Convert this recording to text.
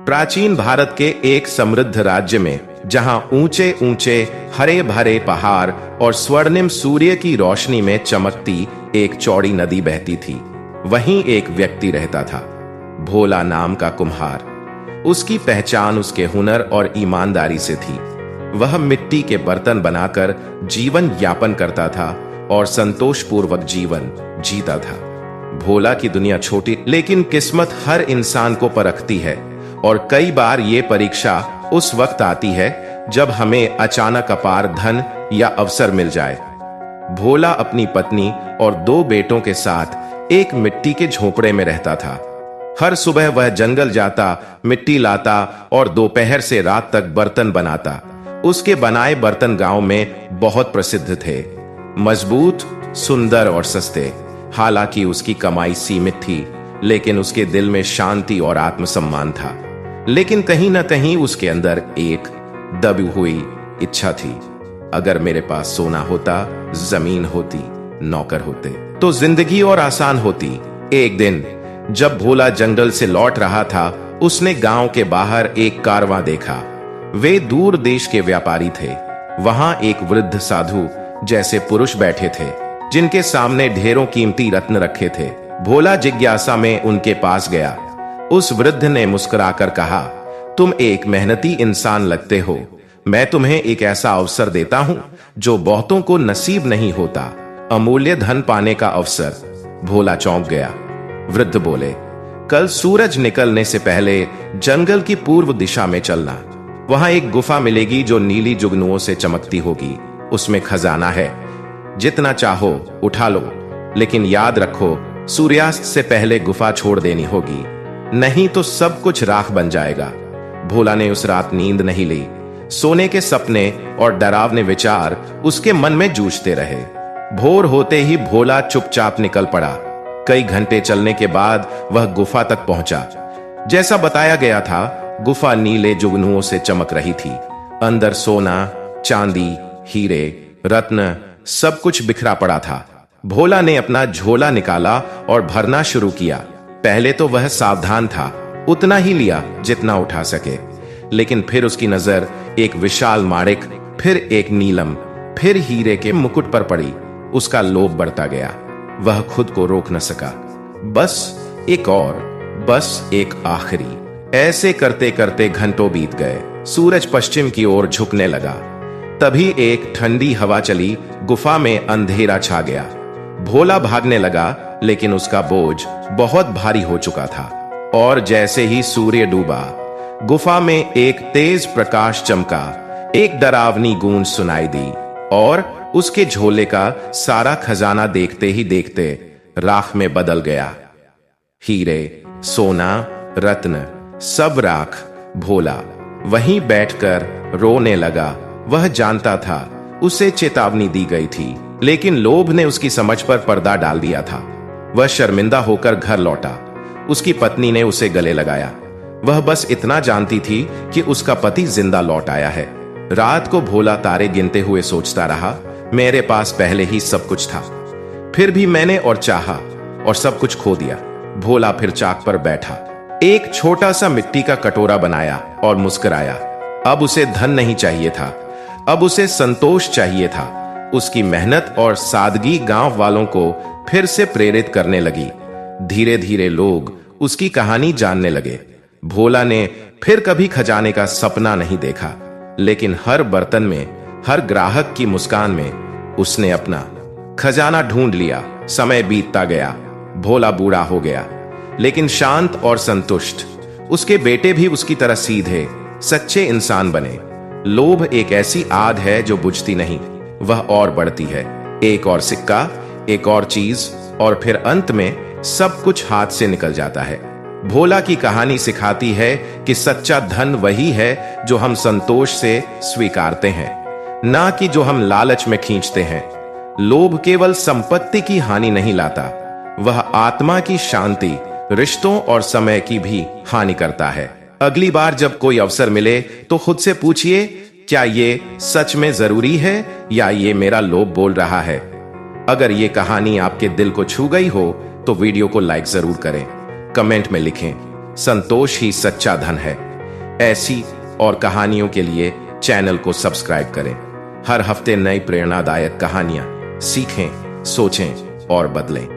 प्राचीन भारत के एक समृद्ध राज्य में, जहां ऊंचे ऊंचे हरे भरे पहाड़ और स्वर्णिम सूर्य की रोशनी में चमकती एक चौड़ी नदी बहती थी, वहीं एक व्यक्ति रहता था, भोला नाम का कुम्हार। उसकी पहचान उसके हुनर और ईमानदारी से थी। वह मिट्टी के बर्तन बनाकर जीवन यापन करता था और संतोषपूर्वक जीवन जीता था। भोला की दुनिया छोटी, लेकिन किस्मत हर इंसान को परखती है और कई बार ये परीक्षा उस वक्त आती है जब हमें अचानक अपार धन या अवसर मिल जाए। भोला अपनी पत्नी और 2 बेटों के साथ एक मिट्टी के झोपड़े में रहता था। हर सुबह वह जंगल जाता, मिट्टी लाता और दोपहर से रात तक बर्तन बनाता। उसके बनाए बर्तन गांव में बहुत प्रसिद्ध थे, मजबूत, सुंदर और सस्ते। हालांकि उसकी कमाई सीमित थी, लेकिन उसके दिल में शांति और आत्मसम्मान था। लेकिन कहीं ना कहीं उसके अंदर एक दबी हुई इच्छा थी, अगर मेरे पास सोना होता, जमीन होती, नौकर होते, तो जिंदगी और आसान होती। एक दिन जब भोला जंगल से लौट रहा था, उसने गांव के बाहर एक कारवां देखा। वे दूर देश के व्यापारी थे। वहां एक वृद्ध साधु जैसे पुरुष बैठे थे, जिनके सामने ढेरों कीमती रत्न रखे थे। भोला जिज्ञासा में उनके पास गया। उस वृद्ध ने मुस्कुराकर कहा, तुम एक मेहनती इंसान लगते हो। मैं तुम्हें एक ऐसा अवसर देता हूं जो बहुतों को नसीब नहीं होता, अमूल्य धन पाने का अवसर। भोला चौंक गया। वृद्ध बोले, कल सूरज निकलने से पहले जंगल की पूर्व दिशा में चलना। वहां एक गुफा मिलेगी जो नीली जुगनुओं से चमकती होगी। उसमें खजाना है, जितना चाहो उठा लो, लेकिन याद रखो सूर्यास्त से पहले गुफा छोड़ देनी होगी, नहीं तो सब कुछ राख बन जाएगा। भोला ने उस रात नींद नहीं ली। सोने के सपने और डरावने विचार उसके मन में जूझते रहे। भोर होते ही भोला चुपचाप निकल पड़ा। कई घंटे चलने के बाद वह गुफा तक पहुंचा। जैसा बताया गया था, गुफा नीले जुगनुओं से चमक रही थी। अंदर सोना, चांदी, हीरे, रत्न, सब कुछ बिखरा पड़ा था। भोला ने अपना झोला निकाला और भरना शुरू किया। पहले तो वह सावधान था, उतना ही लिया जितना उठा सके। लेकिन फिर उसकी नजर एक विशाल माणिक, फिर एक नीलम, फिर हीरे के मुकुट पर पड़ी। उसका लोभ बढ़ता गया। वह खुद को रोक न सका। बस एक और, बस एक आखिरी। ऐसे करते करते घंटों बीत गए। सूरज पश्चिम की ओर झुकने लगा। तभी एक ठंडी हवा चली। गुफा में अंधेरा छा गया। भोला भागने लगा, लेकिन उसका बोझ बहुत भारी हो चुका था। और जैसे ही सूर्य डूबा, गुफा में एक तेज प्रकाश चमका। एक डरावनी गूंज सुनाई दी और उसके झोले का सारा खजाना देखते ही देखते राख में बदल गया। हीरे, सोना, रत्न, सब राख। भोला वहीं बैठकर रोने लगा। वह जानता था उसे चेतावनी दी गई थी, लेकिन लोभ ने उसकी समझ पर पर्दा डाल दिया था। वह शर्मिंदा होकर घर लौटा। उसकी पत्नी ने उसे गले लगाया। वह बस इतना जानती थी कि उसका पति जिंदा लौट आया है। रात को भोला तारे गिनते हुए सोचता रहा, मेरे पास पहले ही सब कुछ था, फिर भी मैंने और चाहा और सब कुछ खो दिया। भोला फिर चाक पर बैठा, एक छोटा सा मिट्टी का कटोरा बनाया और मुस्कुराया। अब उसे धन नहीं चाहिए था, अब उसे संतोष चाहिए था। उसकी मेहनत और सादगी गांव वालों को फिर से प्रेरित करने लगी। धीरे धीरे लोग उसकी कहानी जानने लगे। भोला ने फिर कभी खजाने का सपना नहीं देखा, लेकिन हर बर्तन में, हर ग्राहक की मुस्कान में उसने अपना खजाना ढूंढ लिया। समय बीतता गया। भोला बूढ़ा हो गया, लेकिन शांत और संतुष्ट। उसके बेटे भी उसकी तरह सीधे, सच्चे इंसान बने। लोभ एक ऐसी आग है जो बुझती नहीं, वह और बढ़ती है। एक और सिक्का, एक और चीज, और फिर अंत में सब कुछ हाथ से निकल जाता है। भोला की कहानी सिखाती है कि सच्चा धन वही है जो हम संतोष से स्वीकारते हैं, ना कि जो हम लालच में खींचते हैं। लोभ केवल संपत्ति की हानि नहीं लाता, वह आत्मा की शांति, रिश्तों और समय की भी हानि करता है। अगली बार जब कोई अवसर मिले तो खुद से पूछिए, क्या ये सच में जरूरी है या ये मेरा लोभ बोल रहा है। अगर ये कहानी आपके दिल को छू गई हो तो वीडियो को लाइक जरूर करें, कमेंट में लिखें, संतोष ही सच्चा धन है। ऐसी और कहानियों के लिए चैनल को सब्सक्राइब करें। हर हफ्ते नई प्रेरणादायक कहानियां सीखें, सोचें और बदलें।